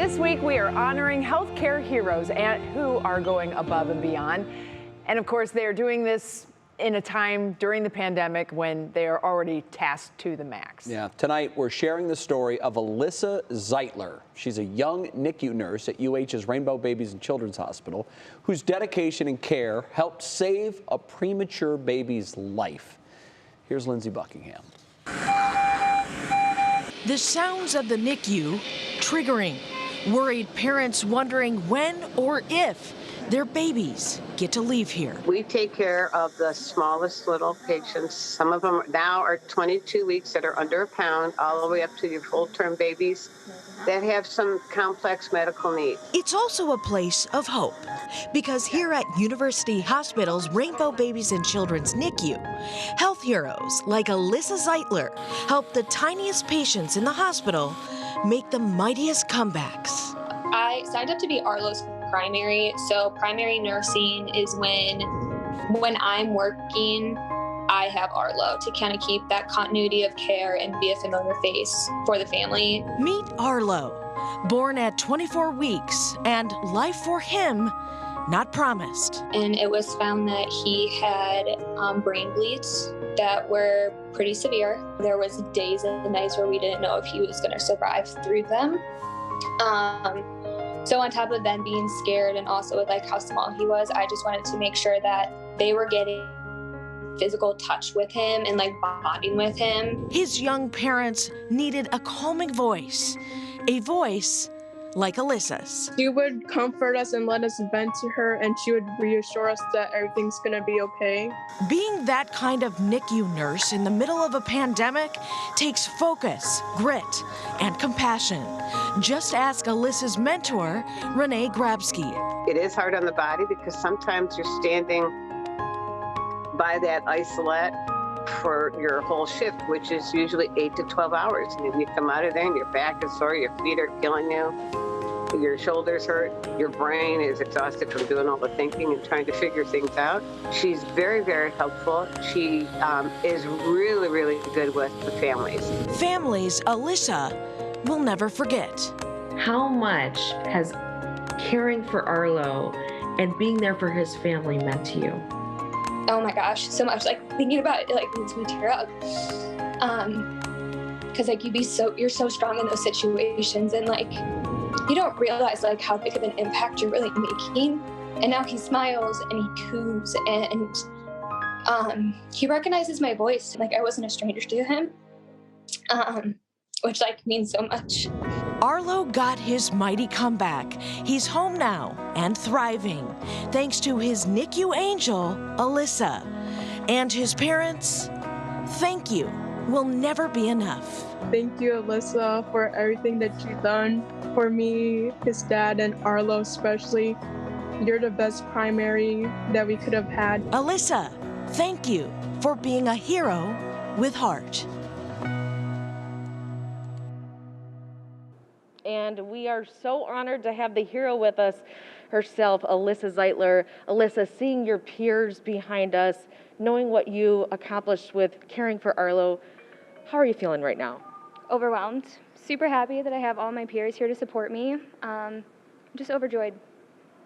This week we are honoring healthcare heroes and who are going above and beyond. And of course, they are doing this in a time during the pandemic when they are already tasked to the max. Yeah, tonight we're sharing the story of Alyssa Zeitler. She's a young NICU nurse at UH's Rainbow Babies and Children's Hospital, whose dedication and care helped save a premature baby's life. Here's Lindsay Buckingham. The sounds of the NICU triggering. Worried parents wondering when or if their babies get to leave here. We take care of the smallest little patients. Some of them now are 22 weeks that are under a pound, all the way up to your full-term babies that have some complex medical needs. It's also a place of hope, because here at University Hospitals Rainbow Babies and Children's NICU, health heroes like Alyssa Zeitler help the tiniest patients in the hospital make the mightiest comebacks. I signed up to be Arlo's primary. So primary nursing is when I'm working, I have Arlo to kind of keep that continuity of care and be a familiar face for the family. Meet Arlo, born at 24 weeks, and life for him not promised. And it was found that he had brain bleeds that were pretty severe. There was days and nights where we didn't know if he was going to survive through them. So on top of them being scared and also with like how small he was, I just wanted to make sure that they were getting physical touch with him and like bonding with him. His young parents needed a calming voice, a voice like Alyssa's. She would comfort us and let us vent to her, and she would reassure us that everything's gonna be okay. Being that kind of NICU nurse in the middle of a pandemic takes focus, grit, and compassion. Just ask Alyssa's mentor, Renee Grabsky. It is hard on the body because sometimes you're standing by that isolate for your whole shift, which is usually 8 to 12 hours. And then you come out of there and your back is sore, your feet are killing you, your shoulders hurt, your brain is exhausted from doing all the thinking and trying to figure things out. She's very, very helpful. She is really, really good with the families. Families Alyssa will never forget. How much has caring for Arlo and being there for his family meant to you? Oh my gosh, so much. Like thinking about it like makes me tear up. Cause like you're so strong in those situations, and like you don't realize like how big of an impact you're really making. And now he smiles and he coos and he recognizes my voice. Like I wasn't a stranger to him. Which like means so much. Arlo got his mighty comeback. He's home now and thriving, thanks to his NICU angel, Alyssa. And his parents, thank you will never be enough. Thank you, Alyssa, for everything that you've done for me, his dad, and Arlo especially. You're the best primary that we could have had. Alyssa, thank you for being a hero with heart. And we are so honored to have the hero with us herself, Alyssa Zeitler. Alyssa, seeing your peers behind us, knowing what you accomplished with caring for Arlo, how are you feeling right now? Overwhelmed. Super happy that I have all my peers here to support me. I'm just overjoyed.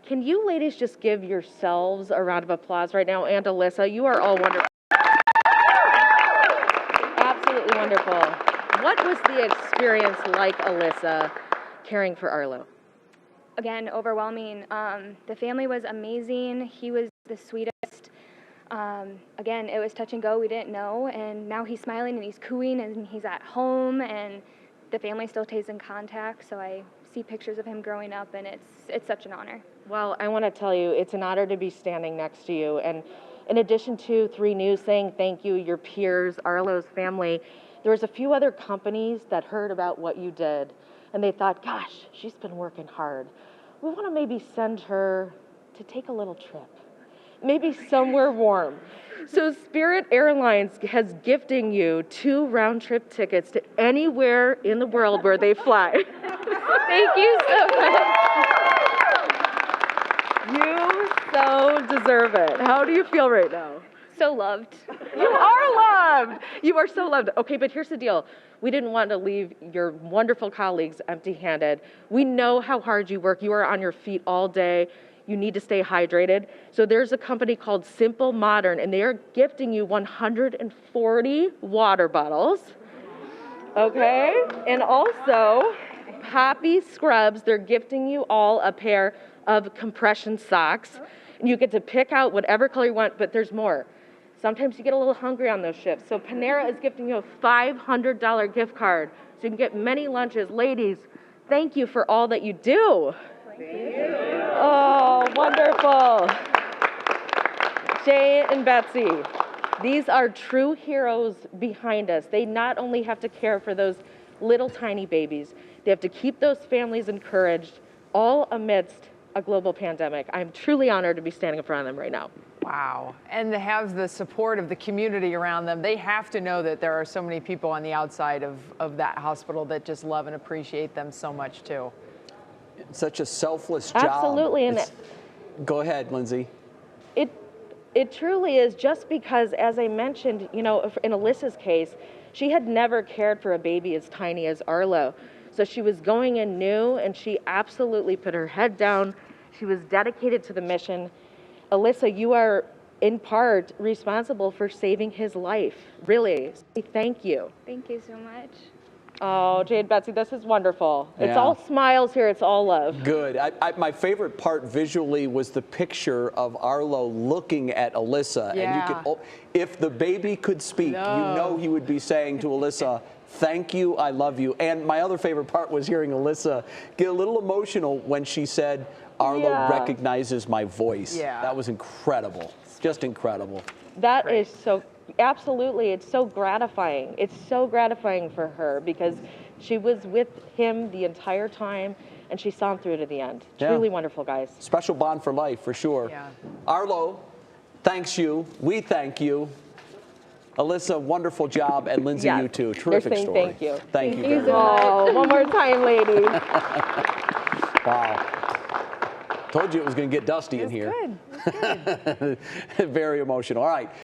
Can you ladies just give yourselves a round of applause right now? And Alyssa, you are all wonderful. Absolutely wonderful. What was the experience like, Alyssa, caring for Arlo? Again, overwhelming. The family was amazing. He was the sweetest. Again, it was touch and go. We didn't know. And now he's smiling and he's cooing and he's at home, and the family still stays in contact. So I see pictures of him growing up, and it's such an honor. Well, I want to tell you, it's an honor to be standing next to you. And in addition to 3 News saying thank you, your peers, Arlo's family, there was a few other companies that heard about what you did, and they thought, gosh, she's been working hard. We want to maybe send her to take a little trip, maybe somewhere warm. So Spirit Airlines has gifting you 2 round-trip tickets to anywhere in the world where they fly. Thank you so much. You so deserve it. How do you feel right now? So loved. You are loved. You are so loved. Okay, but here's the deal. We didn't want to leave your wonderful colleagues empty-handed. We know how hard you work. You are on your feet all day. You need to stay hydrated. So there's a company called Simple Modern, and they are gifting you 140 water bottles. Okay? And also, Poppy Scrubs, they're gifting you all a pair of compression socks. And you get to pick out whatever color you want, but there's more. Sometimes you get a little hungry on those shifts. So Panera is gifting you a $500 gift card. So you can get many lunches. Ladies, thank you for all that you do. Thank you. Oh, wonderful. Jay and Betsy, these are true heroes behind us. They not only have to care for those little tiny babies, they have to keep those families encouraged, all amidst a global pandemic. I'm truly honored to be standing in front of them right now. Wow. And to have the support of the community around them, they have to know that there are so many people on the outside of that hospital that just love and appreciate them so much too. It's such a selfless job. Absolutely. And go ahead, Lindsay. It truly is, just because, as I mentioned, you know, in Alyssa's case, she had never cared for a baby as tiny as Arlo. So she was going in new, and she absolutely put her head down. She was dedicated to the mission. Alyssa, you are in part responsible for saving his life. Really, thank you. Thank you so much. Oh, Jade, Betsy, this is wonderful. Yeah. It's all smiles here. It's all love. Good. My favorite part visually was the picture of Arlo looking at Alyssa. Yeah. And you could, if the baby could speak, you know he would be saying to Alyssa, thank you, I love you. And my other favorite part was hearing Alyssa get a little emotional when she said, Arlo recognizes my voice. Yeah. That was incredible. Just incredible. That is so, absolutely, it's so gratifying. It's so gratifying for her because she was with him the entire time and she saw him through to the end. Yeah. Truly wonderful, guys. Special bond for life, for sure. Yeah. Arlo, thanks you. We thank you. Alyssa, wonderful job, and Lindsay, Yes. you too. They're Terrific saying story. thank you. Thank you very much. Oh, one more time, ladies. Wow. Told you it was going to get dusty in here. Good. Very emotional. All right.